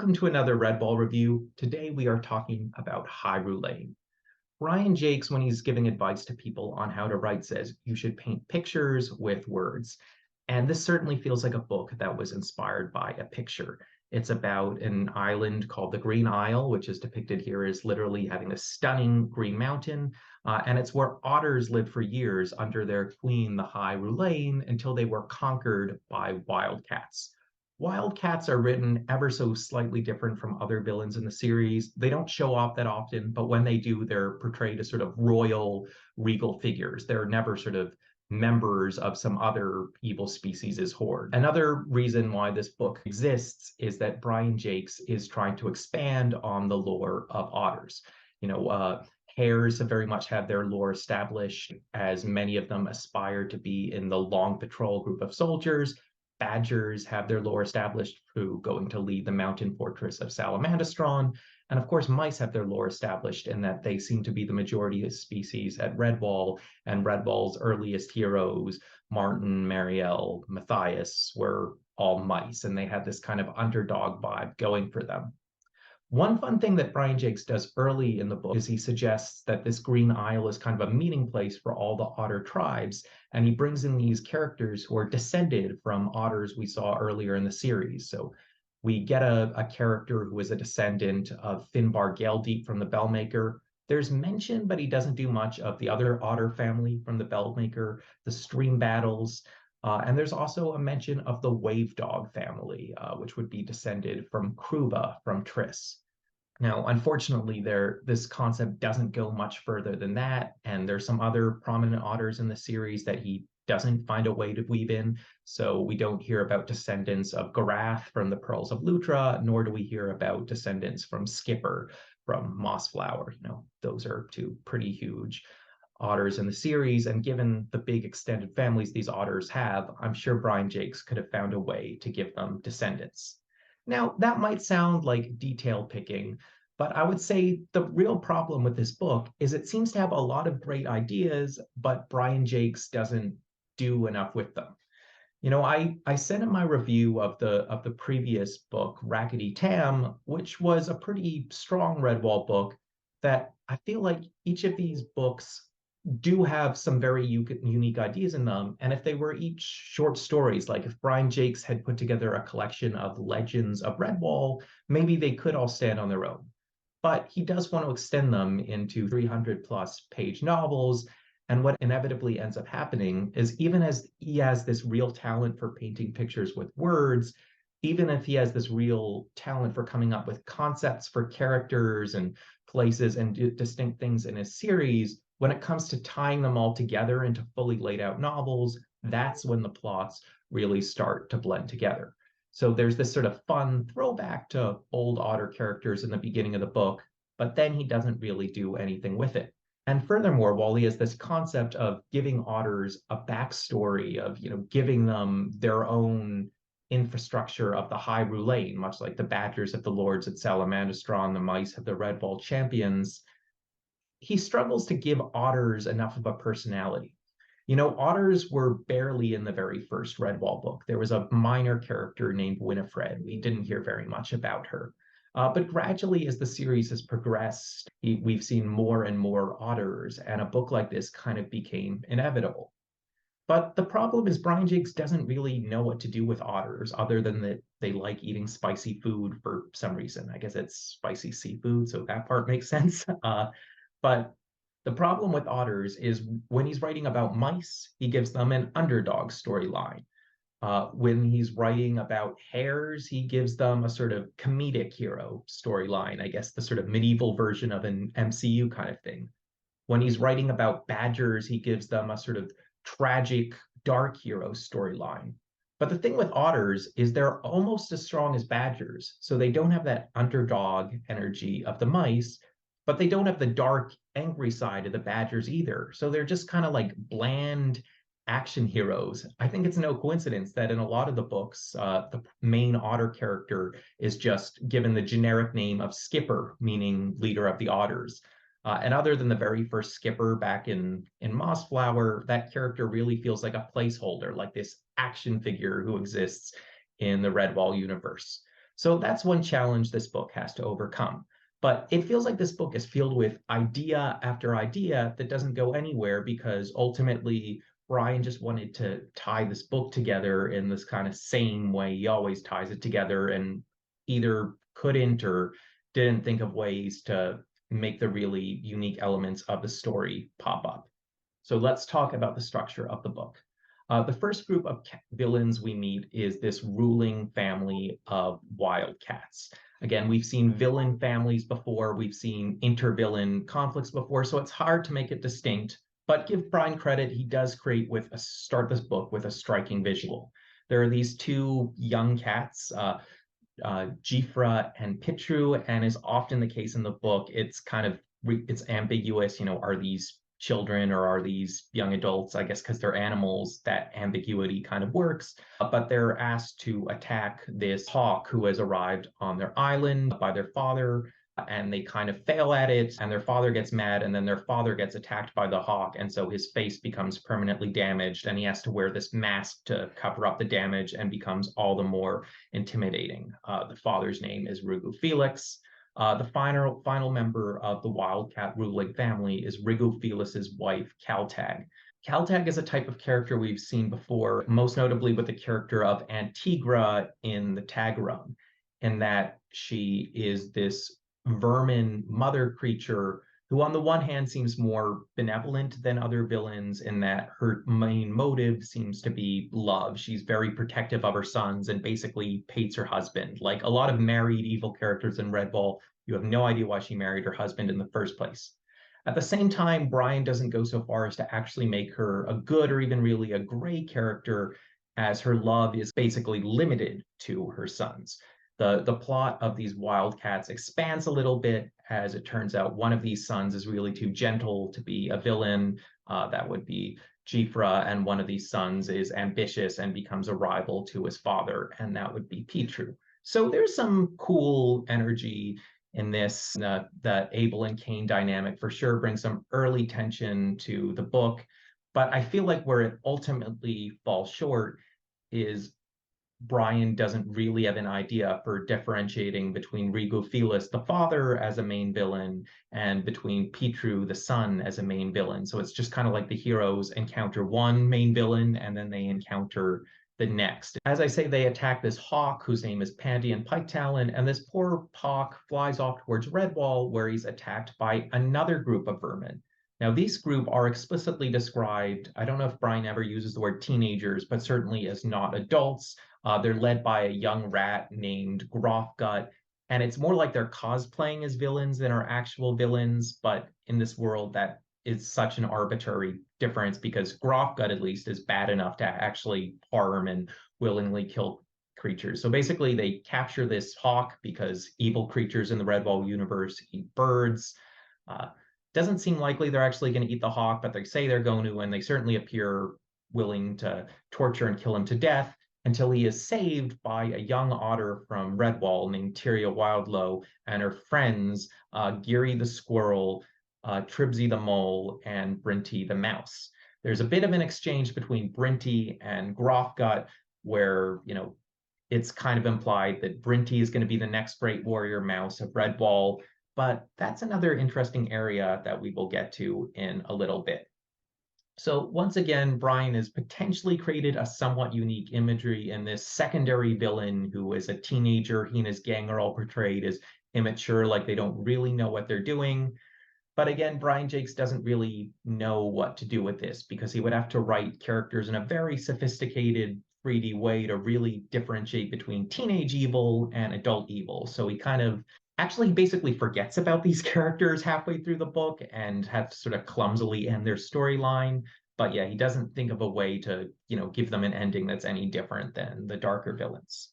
Welcome to another Redwall review. Today we are talking about High Rhulain. Brian Jakes, when he's giving advice to people on how to write, says you should paint pictures with words. And this certainly feels like a book that was inspired by a picture. It's about an island called the Green Isle, which is depicted here as literally having a stunning green mountain. And it's where otters lived for years under their queen, the High Rhulain, until they were conquered by wildcats. Wildcats are written ever so slightly different from other villains in the series. They don't show off that often, but when they do, they're portrayed as sort of royal, regal figures. They're never sort of members of some other evil species' horde. Another reason why this book exists is that Brian Jakes is trying to expand on the lore of otters. Hares have very much had their lore established, as many of them aspire to be in the Long Patrol group of soldiers. Badgers have their lore established through going to lead the mountain fortress of Salamandastron. And of course, mice have their lore established in that they seem to be the majority of species at Redwall, and Redwall's earliest heroes, Martin, Marielle, Matthias, were all mice, and they had this kind of underdog vibe going for them. One fun thing that Brian Jakes does early in the book is he suggests that this Green Isle is kind of a meeting place for all the otter tribes, and he brings in these characters who are descended from otters we saw earlier in the series. So we get a character who is a descendant of Finbar Galedeep from the Bellmaker. There's mention, but he doesn't do much, of the other otter family from the Bellmaker, the Stream Battles, and there's also a mention of the Wave Dog family, which would be descended from Kruba from Triss. Now, unfortunately, this concept doesn't go much further than that, and there's some other prominent otters in the series that he doesn't find a way to weave in. So we don't hear about descendants of Garath from the Pearls of Lutra, nor do we hear about descendants from Skipper from Mossflower. Those are two pretty huge otters in the series, and given the big extended families these otters have, I'm sure Brian Jakes could have found a way to give them descendants. Now, that might sound like detail picking, but I would say the real problem with this book is it seems to have a lot of great ideas, but Brian Jakes doesn't do enough with them. I said in my review of the previous book, Rackety Tam, which was a pretty strong Redwall book, that I feel like each of these books do have some very unique ideas in them. And if they were each short stories, like if Brian Jakes had put together a collection of legends of Redwall, maybe they could all stand on their own. But he does want to extend them into 300 plus page novels. And what inevitably ends up happening is, even as he has this real talent for painting pictures with words, even if he has this real talent for coming up with concepts for characters and places and distinct things in his series, when it comes to tying them all together into fully laid out novels, that's when the plots really start to blend together. So there's this sort of fun throwback to old Otter characters in the beginning of the book, but then he doesn't really do anything with it. And furthermore, while he has this concept of giving otters a backstory, of giving them their own infrastructure of the High Rhulain, much like the badgers have the lords at Salamandastron, the mice have the Redwall champions, he struggles to give otters enough of a personality. Otters were barely in the very first Redwall book. There was a minor character named Winifred. We didn't hear very much about her. But gradually, as the series has progressed, we've seen more and more otters, and a book like this kind of became inevitable. But the problem is Brian Jakes doesn't really know what to do with otters, other than that they like eating spicy food for some reason. I guess it's spicy seafood, so that part makes sense. But the problem with otters is when he's writing about mice, he gives them an underdog storyline. When he's writing about hares, he gives them a sort of comedic hero storyline, I guess the sort of medieval version of an MCU kind of thing. When he's writing about badgers, he gives them a sort of tragic, dark hero storyline. But the thing with otters is they're almost as strong as badgers, so they don't have that underdog energy of the mice, but they don't have the dark, angry side of the badgers either. So they're just kind of like bland action heroes. I think it's no coincidence that in a lot of the books, the main otter character is just given the generic name of Skipper, meaning leader of the otters. And other than the very first Skipper back in Mossflower, that character really feels like a placeholder, like this action figure who exists in the Redwall universe. So that's one challenge this book has to overcome. But it feels like this book is filled with idea after idea that doesn't go anywhere because ultimately Brian just wanted to tie this book together in this kind of same way he always ties it together and either couldn't or didn't think of ways to make the really unique elements of the story pop up. So let's talk about the structure of the book. The first group of villains we meet is this ruling family of wildcats. Again, we've seen villain families before, we've seen inter-villain conflicts before, so it's hard to make it distinct. But give Brian credit, he does start this book with a striking visual. There are these two young cats, Jifra and Pitru, and is often the case in the book. It's kind of it's ambiguous. Are these children or are these young adults? I guess because they're animals, that ambiguity kind of works. But they're asked to attack this hawk who has arrived on their island by their father. And they kind of fail at it, and their father gets mad, and then their father gets attacked by the hawk, and so his face becomes permanently damaged, and he has to wear this mask to cover up the damage, and becomes all the more intimidating. The father's name is Rigu Felix. The final member of the Wildcat ruling family is Rigu Felix's wife, Kaltag. Kaltag is a type of character we've seen before, most notably with the character of Antigra in the Tag Run, in that she is this vermin mother creature who on the one hand seems more benevolent than other villains in that her main motive seems to be love. She's very protective of her sons and basically hates her husband. Like a lot of married evil characters in Redwall, you have no idea why she married her husband in the first place. At the same time, Brian doesn't go so far as to actually make her a good or even really a gray character, as her love is basically limited to her sons. The plot of these wildcats expands a little bit as it turns out one of these sons is really too gentle to be a villain. That would be Jifra, and one of these sons is ambitious and becomes a rival to his father, and that would be Petru. So there's some cool energy in this. That Abel and Cain dynamic for sure brings some early tension to the book, but I feel like where it ultimately falls short is Brian doesn't really have an idea for differentiating between Rigo Felis, the father, as a main villain, and between Petru, the son, as a main villain. So it's just kind of like the heroes encounter one main villain and then they encounter the next. As I say, they attack this hawk whose name is Pandian Piketalon, and this poor hawk flies off towards Redwall, where he's attacked by another group of vermin. Now, these group are explicitly described. I don't know if Brian ever uses the word teenagers, but certainly as not adults. They're led by a young rat named Grofgut, and it's more like they're cosplaying as villains than are actual villains. But in this world, that is such an arbitrary difference because Grofgut, at least, is bad enough to actually harm and willingly kill creatures. So basically, they capture this hawk because evil creatures in the Redwall universe eat birds. Doesn't seem likely they're actually going to eat the hawk, but they say they're going to, and they certainly appear willing to torture and kill him to death until he is saved by a young otter from Redwall named Tyria Wildlow and her friends, Geary the squirrel, Tribsy the mole, and Brinty the mouse. There's a bit of an exchange between Brinty and Grofgut where, it's kind of implied that Brinty is going to be the next great warrior mouse of Redwall, but that's another interesting area that we will get to in a little bit. So once again, Brian has potentially created a somewhat unique imagery in this secondary villain who is a teenager. He and his gang are all portrayed as immature, like they don't really know what they're doing. But again, Brian Jakes doesn't really know what to do with this because he would have to write characters in a very sophisticated 3D way to really differentiate between teenage evil and adult evil. So he kind of actually basically forgets about these characters halfway through the book and have to sort of clumsily end their storyline. But yeah, he doesn't think of a way to, give them an ending that's any different than the darker villains.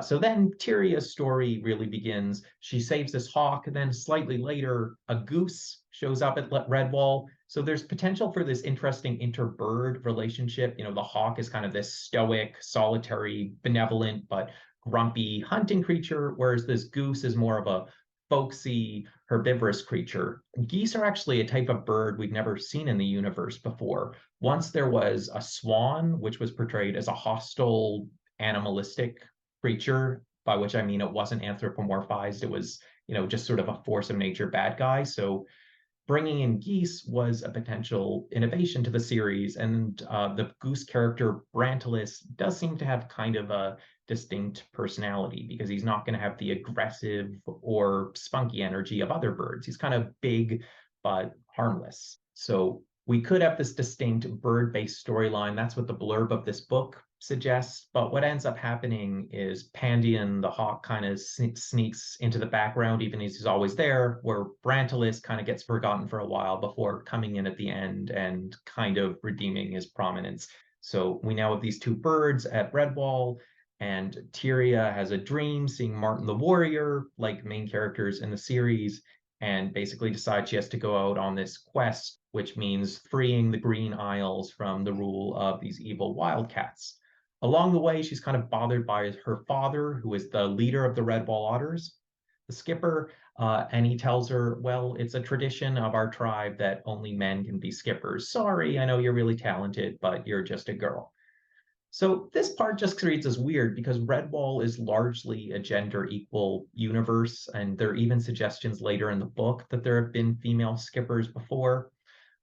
So then Tyria's story really begins. She saves this hawk, and then slightly later, a goose shows up at Redwall. So there's potential for this interesting inter-bird relationship. The hawk is kind of this stoic, solitary, benevolent, but grumpy hunting creature, whereas this goose is more of a folksy, herbivorous creature. Geese are actually a type of bird we've never seen in the universe before. Once there was a swan, which was portrayed as a hostile, animalistic creature by which I mean it wasn't anthropomorphized. It was, just sort of a force of nature bad guy. So bringing in geese was a potential innovation to the series, and the goose character Brantilis does seem to have kind of a distinct personality because he's not going to have the aggressive or spunky energy of other birds. He's kind of big but harmless. So we could have this distinct bird-based storyline. That's what the blurb of this book suggests. But what ends up happening is Pandion, the hawk, kind of sneaks into the background, even as he's always there, where Brantilis kind of gets forgotten for a while before coming in at the end and kind of redeeming his prominence. So we now have these two birds at Redwall, and Tyria has a dream seeing Martin the Warrior, like main characters in the series, and basically decides she has to go out on this quest, which means freeing the Green Isles from the rule of these evil wildcats. Along the way, she's kind of bothered by her father, who is the leader of the Redwall Otters, the skipper, and he tells her, well, it's a tradition of our tribe that only men can be skippers. Sorry, I know you're really talented, but you're just a girl. So this part just creates as weird because Redwall is largely a gender equal universe, and there are even suggestions later in the book that there have been female skippers before.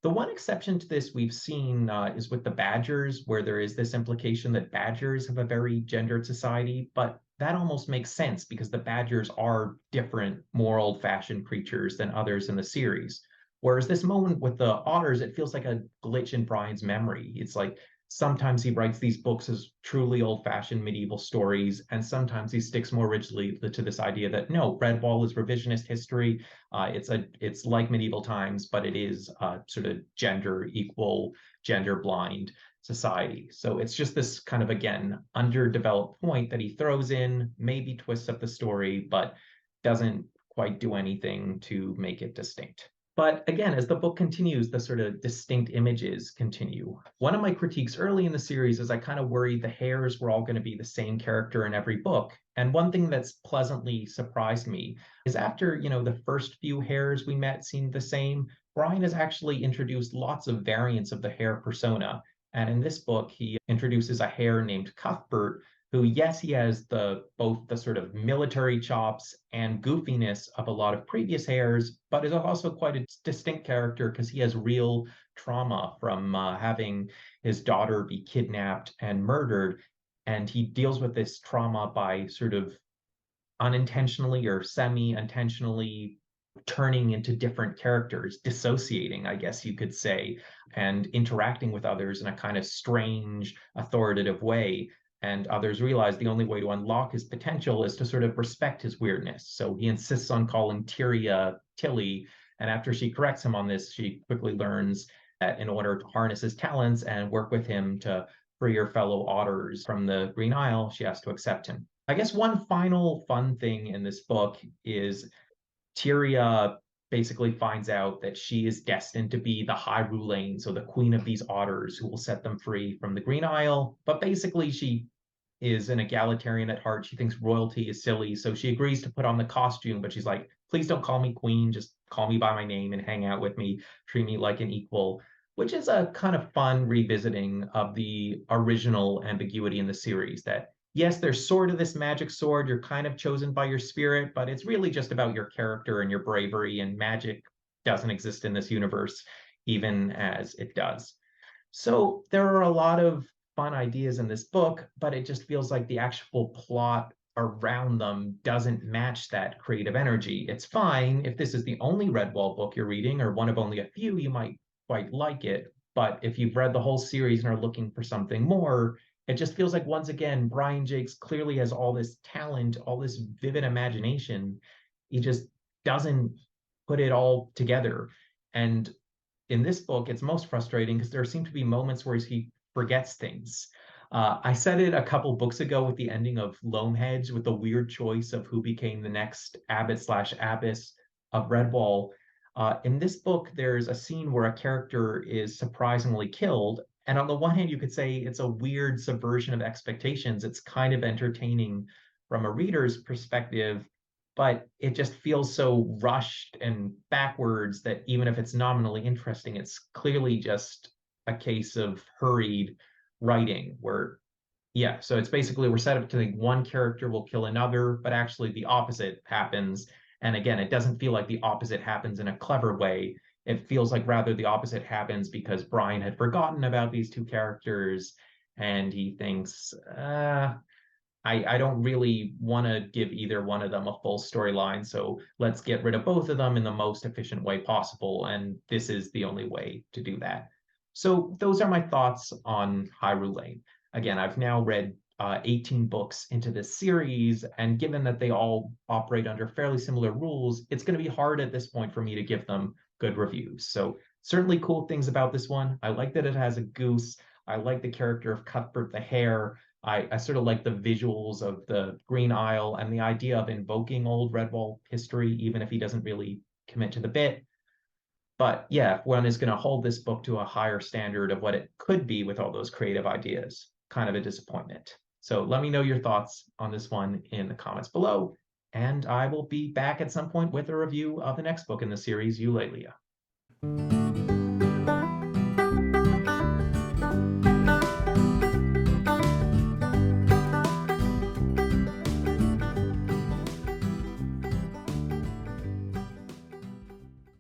The one exception to this we've seen is with the Badgers, where there is this implication that Badgers have a very gendered society, but that almost makes sense because the Badgers are different, more old-fashioned creatures than others in the series. Whereas this moment with the Otters, it feels like a glitch in Brian's memory. It's like sometimes he writes these books as truly old-fashioned medieval stories, and sometimes he sticks more rigidly to this idea that no, Redwall is revisionist history. It's like medieval times, but it is sort of gender equal, gender blind society. So it's just this kind of again underdeveloped point that he throws in, maybe twists up the story, but doesn't quite do anything to make it distinct. But again, as the book continues, the sort of distinct images continue. One of my critiques early in the series is I kind of worried the hares were all going to be the same character in every book. And one thing that's pleasantly surprised me is after, the first few hares we met seemed the same, Brian has actually introduced lots of variants of the hare persona. And in this book, he introduces a hare named Cuthbert, who, yes, he has both the sort of military chops and goofiness of a lot of previous hares, but is also quite a distinct character because he has real trauma from having his daughter be kidnapped and murdered. And he deals with this trauma by sort of unintentionally or semi-intentionally turning into different characters, dissociating, I guess you could say, and interacting with others in a kind of strange, authoritative way. And others realize the only way to unlock his potential is to sort of respect his weirdness. So he insists on calling Tyria Tilly. And after she corrects him on this, she quickly learns that in order to harness his talents and work with him to free her fellow otters from the Green Isle, she has to accept him. I guess one final fun thing in this book is Tyria basically finds out that she is destined to be the High Rhulain, so the queen of these otters who will set them free from the Green Isle. But basically, she is an egalitarian at heart. She thinks royalty is silly, so she agrees to put on the costume, but she's like, please don't call me queen, just call me by my name and hang out with me, treat me like an equal, which is a kind of fun revisiting of the original ambiguity in the series that yes, there's sort of this magic sword. You're kind of chosen by your spirit, but it's really just about your character and your bravery, and magic doesn't exist in this universe, even as it does. So there are a lot of fun ideas in this book, but it just feels like the actual plot around them doesn't match that creative energy. It's fine if this is the only Redwall book you're reading or one of only a few, you might quite like it. But if you've read the whole series and are looking for something more, it just feels like once again, Brian Jakes clearly has all this talent, all this vivid imagination. He just doesn't put it all together. And in this book, it's most frustrating because there seem to be moments where he forgets things. I said it a couple books ago with the ending of Loamheads, with the weird choice of who became the next abbot slash abbess of Redwall. In this book, there's a scene where a character is surprisingly killed. And on the one hand, you could say it's a weird subversion of expectations. It's kind of entertaining from a reader's perspective, but it just feels so rushed and backwards that even if it's nominally interesting, it's clearly just a case of hurried writing where Yeah, so it's basically we're set up to think one character will kill another, but actually the opposite happens. And again, it doesn't feel like the opposite happens in a clever way. It feels like rather the opposite happens because Brian had forgotten about these two characters and he thinks, I don't really want to give either one of them a full storyline, so let's get rid of both of them in the most efficient way possible. And this is the only way to do that. So those are my thoughts on High Rhulain. Again, I've now read 18 books into this series, and given that they all operate under fairly similar rules, it's going to be hard at this point for me to give them good reviews. So certainly cool things about this one. I like that it has a goose. I like the character of Cuthbert the Hare. I sort of like the visuals of the Green Isle and the idea of invoking old Redwall history, even if he doesn't really commit to the bit. But yeah, if one is going to hold this book to a higher standard of what it could be with all those creative ideas, kind of a disappointment. So let me know your thoughts on this one in the comments below. And I will be back at some point with a review of the next book in the series, Eulalia.